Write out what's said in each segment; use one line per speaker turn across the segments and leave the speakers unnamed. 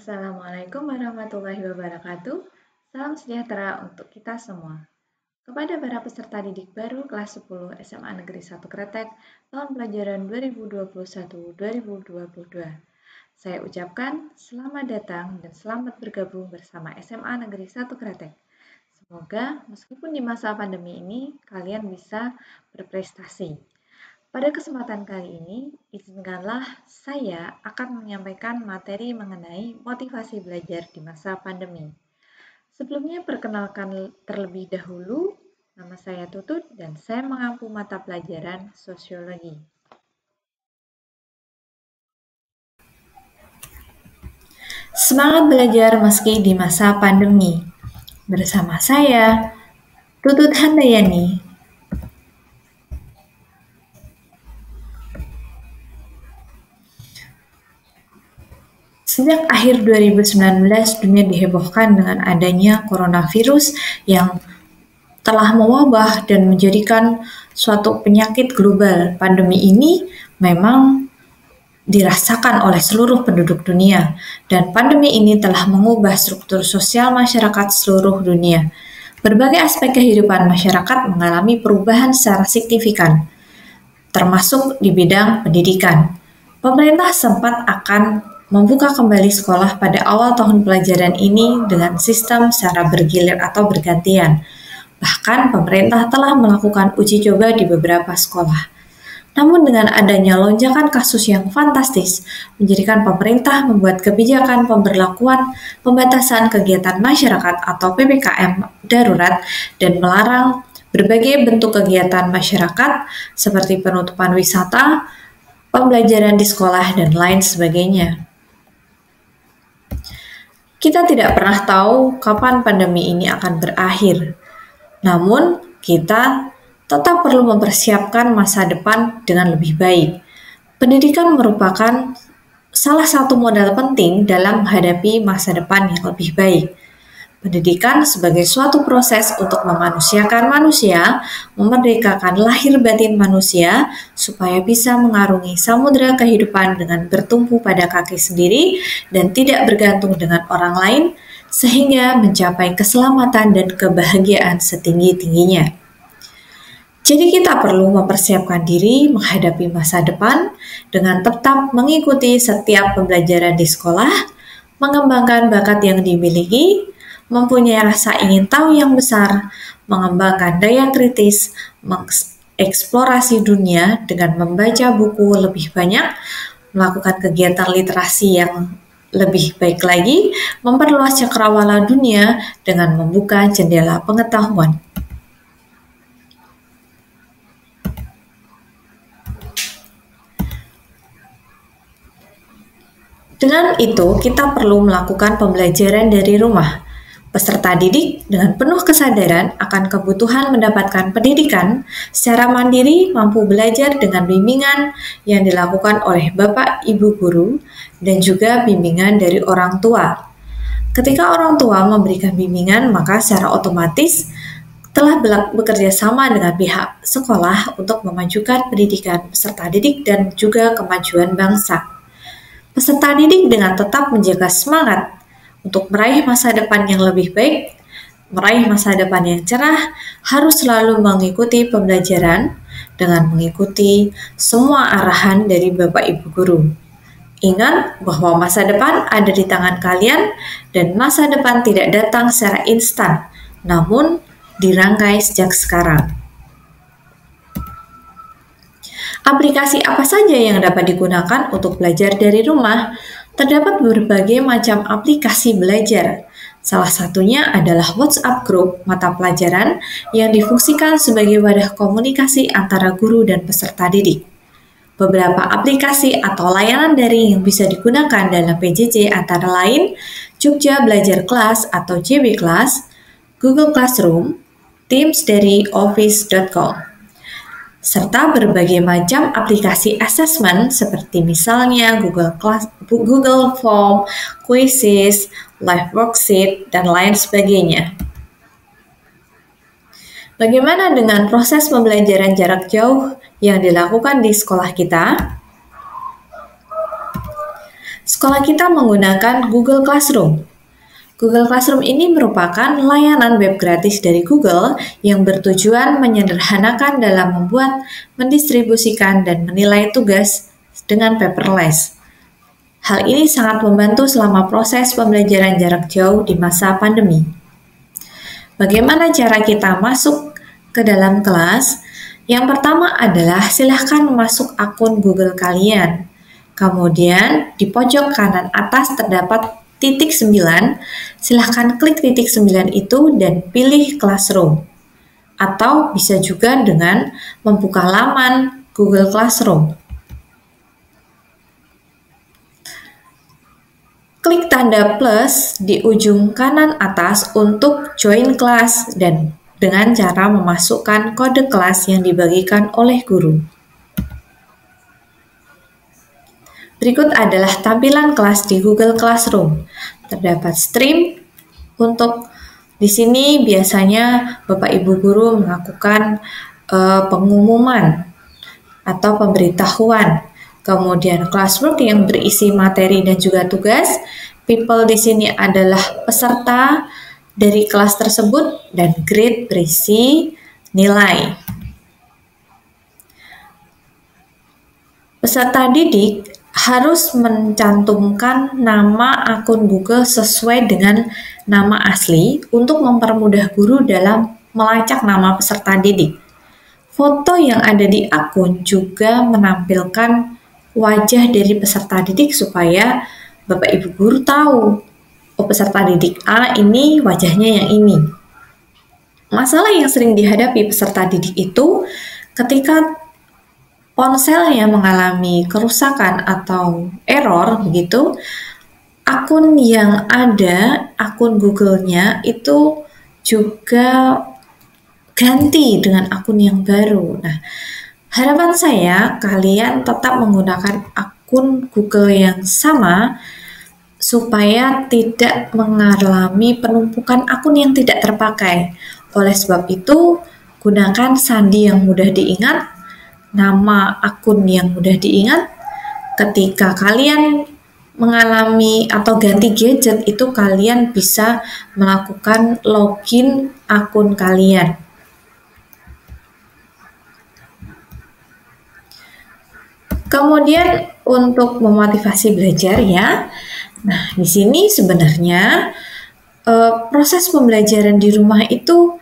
Assalamualaikum warahmatullahi wabarakatuh. Salam sejahtera untuk kita semua. Kepada para peserta didik baru kelas 10 SMA Negeri 1 Kretek tahun pelajaran 2021-2022. Saya ucapkan selamat datang dan selamat bergabung bersama SMA Negeri 1 Kretek. Semoga meskipun di masa pandemi ini kalian bisa berprestasi. Pada kesempatan kali ini, izinkanlah saya akan menyampaikan materi mengenai motivasi belajar di masa pandemi. Sebelumnya perkenalkan terlebih dahulu, nama saya Tutut dan saya mengampu mata pelajaran Sosiologi. Semangat belajar meski di masa pandemi. Bersama saya, Tutut Handayani. Sejak akhir 2019, dunia dihebohkan dengan adanya coronavirus yang telah mewabah dan menjadikan suatu penyakit global. Pandemi ini memang dirasakan oleh seluruh penduduk dunia, dan pandemi ini telah mengubah struktur sosial masyarakat seluruh dunia. Berbagai aspek kehidupan masyarakat mengalami perubahan secara signifikan, termasuk di bidang pendidikan. Pemerintah sempat akan membuka kembali sekolah pada awal tahun pelajaran ini dengan sistem secara bergilir atau bergantian. Bahkan pemerintah telah melakukan uji coba di beberapa sekolah. Namun dengan adanya lonjakan kasus yang fantastis, menjadikan pemerintah membuat kebijakan pemberlakuan pembatasan kegiatan masyarakat atau PPKM darurat dan melarang berbagai bentuk kegiatan masyarakat seperti penutupan wisata, pembelajaran di sekolah, dan lain sebagainya. Kita tidak pernah tahu kapan pandemi ini akan berakhir. Namun, kita tetap perlu mempersiapkan masa depan dengan lebih baik. Pendidikan merupakan salah satu modal penting dalam menghadapi masa depan yang lebih baik. Pendidikan sebagai suatu proses untuk memanusiakan manusia, memerdekakan lahir batin manusia, supaya bisa mengarungi samudera kehidupan dengan bertumpu pada kaki sendiri dan tidak bergantung dengan orang lain, sehingga mencapai keselamatan dan kebahagiaan setinggi-tingginya. Jadi kita perlu mempersiapkan diri menghadapi masa depan dengan tetap mengikuti setiap pembelajaran di sekolah, mengembangkan bakat yang dimiliki, mempunyai rasa ingin tahu yang besar, mengembangkan daya kritis, mengeksplorasi dunia dengan membaca buku lebih banyak, melakukan kegiatan literasi yang lebih baik lagi, memperluas cakrawala dunia dengan membuka jendela pengetahuan. Dengan itu, kita perlu melakukan pembelajaran dari rumah. Peserta didik dengan penuh kesadaran akan kebutuhan mendapatkan pendidikan secara mandiri mampu belajar dengan bimbingan yang dilakukan oleh Bapak Ibu guru dan juga bimbingan dari orang tua. Ketika orang tua memberikan bimbingan, maka secara otomatis telah bekerja sama dengan pihak sekolah untuk memajukan pendidikan peserta didik dan juga kemajuan bangsa. Peserta didik dengan tetap menjaga semangat untuk meraih masa depan yang lebih baik, meraih masa depan yang cerah, harus selalu mengikuti pembelajaran dengan mengikuti semua arahan dari Bapak Ibu guru. Ingat bahwa masa depan ada di tangan kalian dan masa depan tidak datang secara instan, namun dirangkai sejak sekarang. Aplikasi apa saja yang dapat digunakan untuk belajar dari rumah? Terdapat berbagai macam aplikasi belajar. Salah satunya adalah WhatsApp Group mata pelajaran yang difungsikan sebagai wadah komunikasi antara guru dan peserta didik. Beberapa aplikasi atau layanan daring yang bisa digunakan dalam PJJ antara lain Jogja Belajar Kelas atau JB Kelas, Google Classroom, Teams dari office.com, serta berbagai macam aplikasi assessment seperti misalnya Google Form, Quizzes, Live Worksheet, dan lain sebagainya. Bagaimana dengan proses pembelajaran jarak jauh yang dilakukan di sekolah kita? Sekolah kita menggunakan Google Classroom. Google Classroom ini merupakan layanan web gratis dari Google yang bertujuan menyederhanakan dalam membuat, mendistribusikan, dan menilai tugas dengan paperless. Hal ini sangat membantu selama proses pembelajaran jarak jauh di masa pandemi. Bagaimana cara kita masuk ke dalam kelas? Yang pertama adalah silahkan masuk akun Google kalian. Kemudian di pojok kanan atas terdapat titik 9, silahkan klik titik 9 itu dan pilih Classroom. Atau bisa juga dengan membuka laman Google Classroom. Klik tanda plus di ujung kanan atas untuk join kelas dan dengan cara memasukkan kode kelas yang dibagikan oleh guru. Berikut adalah tampilan kelas di Google Classroom. Terdapat stream untuk di sini biasanya Bapak Ibu guru melakukan pengumuman atau pemberitahuan. Kemudian classwork yang berisi materi dan juga tugas. People di sini adalah peserta dari kelas tersebut dan grade berisi nilai. Peserta didik harus mencantumkan nama akun Google sesuai dengan nama asli untuk mempermudah guru dalam melacak nama peserta didik. Foto yang ada di akun juga menampilkan wajah dari peserta didik supaya Bapak Ibu guru tahu, oh peserta didik A ini wajahnya yang ini. Masalah yang sering dihadapi peserta didik itu ketika ponselnya mengalami kerusakan atau error begitu, akun yang ada, akun Google-nya itu juga ganti dengan akun yang baru. Nah, harapan saya kalian tetap menggunakan akun Google yang sama supaya tidak mengalami penumpukan akun yang tidak terpakai. Oleh sebab itu, gunakan sandi yang mudah diingat, nama akun yang mudah diingat. Ketika kalian mengalami atau ganti gadget itu kalian bisa melakukan login akun kalian. Kemudian untuk memotivasi belajar ya. Nah, di sini sebenarnya proses pembelajaran di rumah itu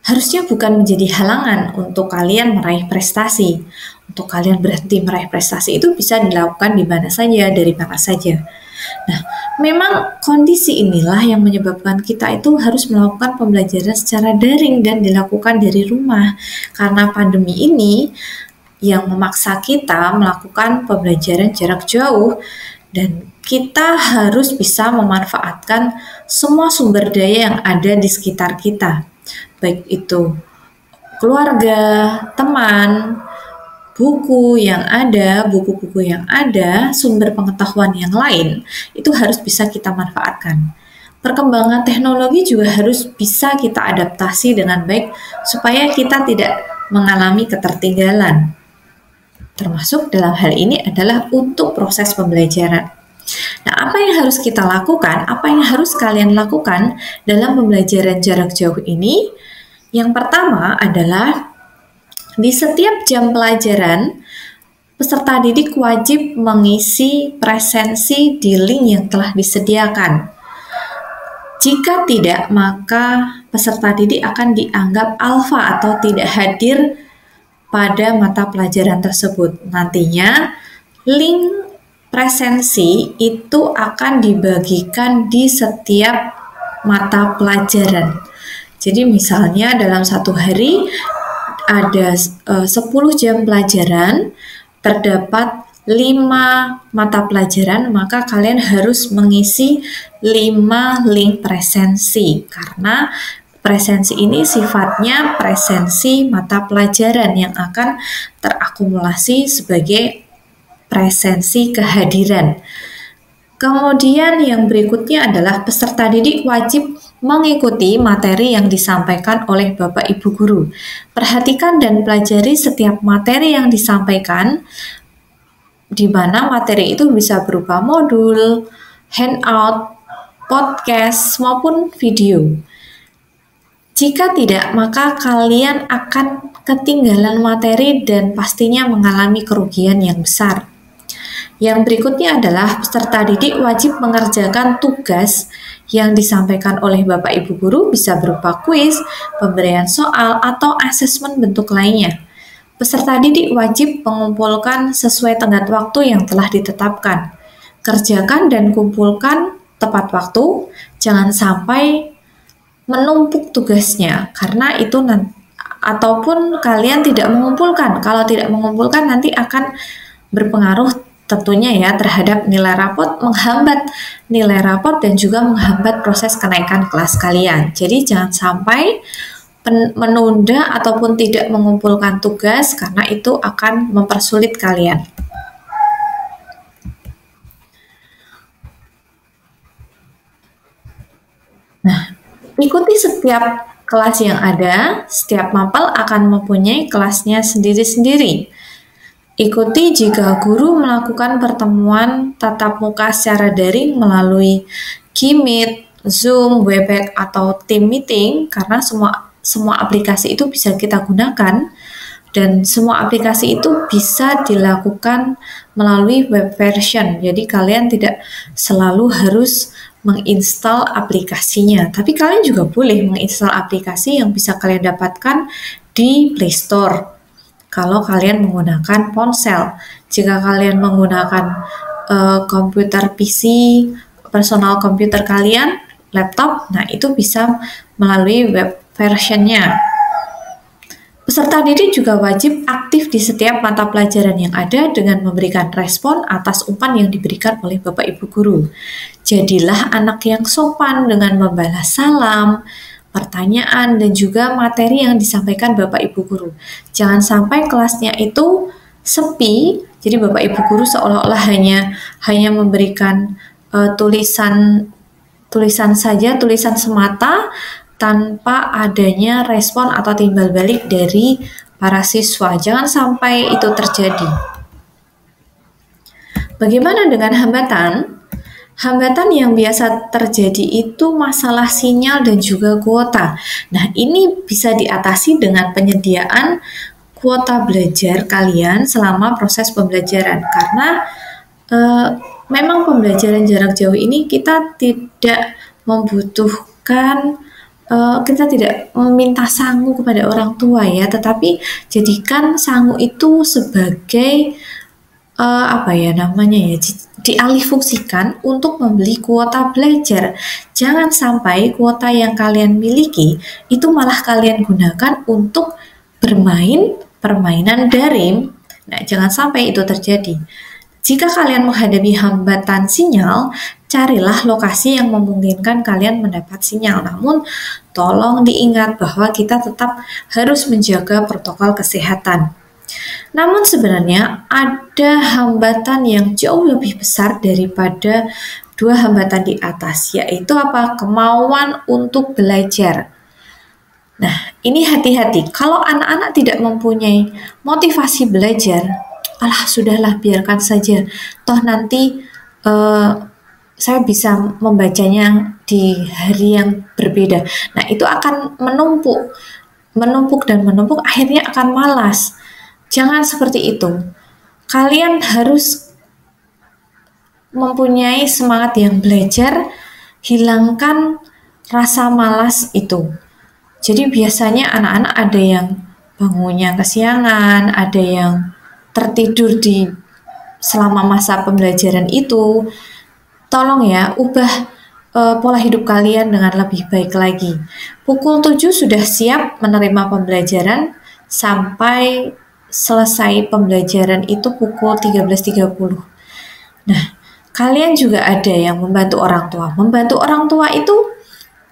harusnya bukan menjadi halangan untuk kalian meraih prestasi. Untuk kalian berhenti meraih prestasi itu bisa dilakukan di mana saja, dari mana saja. Nah, memang kondisi inilah yang menyebabkan kita itu harus melakukan pembelajaran secara daring dan dilakukan dari rumah. Karena pandemi ini yang memaksa kita melakukan pembelajaran jarak jauh dan kita harus bisa memanfaatkan semua sumber daya yang ada di sekitar kita. Baik itu keluarga, teman, buku yang ada, buku-buku yang ada, sumber pengetahuan yang lain, itu harus bisa kita manfaatkan. Perkembangan teknologi juga harus bisa kita adaptasi dengan baik supaya kita tidak mengalami ketertinggalan. Termasuk dalam hal ini adalah untuk proses pembelajaran. Nah, apa yang harus kita lakukan, apa yang harus kalian lakukan dalam pembelajaran jarak jauh ini? Yang pertama adalah di setiap jam pelajaran, peserta didik wajib mengisi presensi di link yang telah disediakan. Jika tidak, maka peserta didik akan dianggap alfa atau tidak hadir pada mata pelajaran tersebut. Nantinya, link presensi itu akan dibagikan di setiap mata pelajaran. Jadi misalnya dalam satu hari ada 10 jam pelajaran, terdapat 5 mata pelajaran, maka kalian harus mengisi 5 link presensi karena presensi ini sifatnya presensi mata pelajaran yang akan terakumulasi sebagai presensi kehadiran. Kemudian yang berikutnya adalah peserta didik wajib mengikuti materi yang disampaikan oleh Bapak Ibu guru. Perhatikan dan pelajari setiap materi yang disampaikan di mana materi itu bisa berupa modul, handout, podcast, maupun video. Jika tidak, maka kalian akan ketinggalan materi dan pastinya mengalami kerugian yang besar. Yang berikutnya adalah peserta didik wajib mengerjakan tugas yang disampaikan oleh Bapak Ibu Guru, bisa berupa kuis, pemberian soal, atau asesmen bentuk lainnya. Peserta didik wajib mengumpulkan sesuai tenggat waktu yang telah ditetapkan. Kerjakan dan kumpulkan tepat waktu, jangan sampai menumpuk tugasnya, karena itu ataupun kalian tidak mengumpulkan. Kalau tidak mengumpulkan nanti akan berpengaruh tentunya ya terhadap nilai rapot, menghambat nilai rapot dan juga menghambat proses kenaikan kelas kalian. Jadi jangan sampai menunda ataupun tidak mengumpulkan tugas, karena itu akan mempersulit kalian. Nah, ikuti setiap kelas yang ada. Setiap mapel akan mempunyai kelasnya sendiri-sendiri. Ikuti jika guru melakukan pertemuan tatap muka secara daring melalui Gmeet, Zoom, Webex, atau Team Meeting, karena semua aplikasi itu bisa kita gunakan dan semua aplikasi itu bisa dilakukan melalui web version. Jadi kalian tidak selalu harus menginstal aplikasinya, tapi kalian juga boleh menginstal aplikasi yang bisa kalian dapatkan di Play Store kalau kalian menggunakan ponsel. Jika kalian menggunakan komputer PC, personal komputer kalian, laptop, nah itu bisa melalui web versionnya. Peserta didik juga wajib aktif di setiap mata pelajaran yang ada dengan memberikan respon atas umpan yang diberikan oleh Bapak Ibu Guru. Jadilah anak yang sopan dengan membalas salam, pertanyaan, dan juga materi yang disampaikan Bapak Ibu Guru. Jangan sampai kelasnya itu sepi, jadi Bapak Ibu Guru seolah-olah hanya memberikan tulisan saja, tulisan semata, tanpa adanya respon atau timbal balik dari para siswa. Jangan sampai itu terjadi. Bagaimana dengan hambatan? Hambatan yang biasa terjadi itu masalah sinyal dan juga kuota. Nah, ini bisa diatasi dengan penyediaan kuota belajar kalian selama proses pembelajaran. Karena memang pembelajaran jarak jauh ini kita tidak membutuhkan, kita tidak meminta sangu kepada orang tua ya, tetapi jadikan sangu itu sebagai dialihfungsikan untuk membeli kuota belajar. Jangan sampai kuota yang kalian miliki itu malah kalian gunakan untuk bermain permainan daring. Nah, jangan sampai itu terjadi. Jika kalian menghadapi hambatan sinyal, carilah lokasi yang memungkinkan kalian mendapat sinyal. Namun, tolong diingat bahwa kita tetap harus menjaga protokol kesehatan. Namun sebenarnya ada hambatan yang jauh lebih besar daripada dua hambatan di atas, yaitu apa? Kemauan untuk belajar. Nah, ini hati-hati. Kalau anak-anak tidak mempunyai motivasi belajar, sudahlah, biarkan saja. Toh nanti saya bisa membacanya di hari yang berbeda. Nah, itu akan menumpuk, akhirnya akan malas. Jangan seperti itu. Kalian harus mempunyai semangat yang belajar, hilangkan rasa malas itu. Jadi biasanya anak-anak ada yang bangunnya kesiangan, ada yang tertidur selama masa pembelajaran itu. Tolong ya, ubah pola hidup kalian dengan lebih baik lagi. Pukul 7 sudah siap menerima pembelajaran sampai selesai pembelajaran itu pukul 13.30. Nah, kalian juga ada yang membantu orang tua. Membantu orang tua itu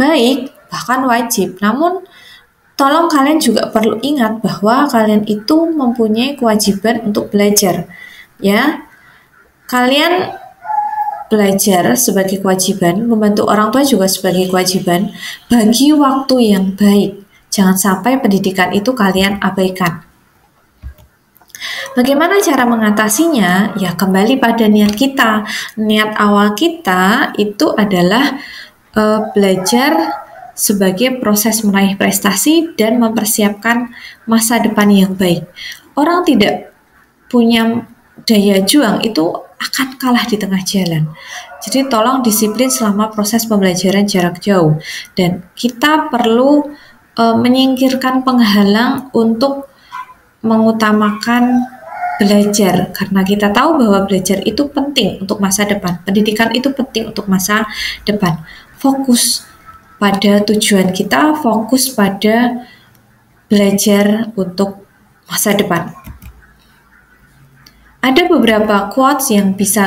baik, bahkan wajib. Namun, tolong kalian juga perlu ingat bahwa kalian itu mempunyai kewajiban untuk belajar. Ya, kalian belajar sebagai kewajiban, membantu orang tua juga sebagai kewajiban. Bagi waktu yang baik. Jangan sampai pendidikan itu kalian abaikan. Bagaimana cara mengatasinya? Ya kembali pada niat kita. Niat awal kita itu adalah belajar sebagai proses meraih prestasi dan mempersiapkan masa depan yang baik. Orang tidak punya daya juang itu akan kalah di tengah jalan. Jadi tolong disiplin selama proses pembelajaran jarak jauh dan kita perlu menyingkirkan penghalang untuk mengutamakan belajar karena kita tahu bahwa belajar itu penting untuk masa depan. Pendidikan itu penting untuk masa depan. Fokus pada tujuan kita, fokus pada belajar untuk masa depan. Ada beberapa quotes yang bisa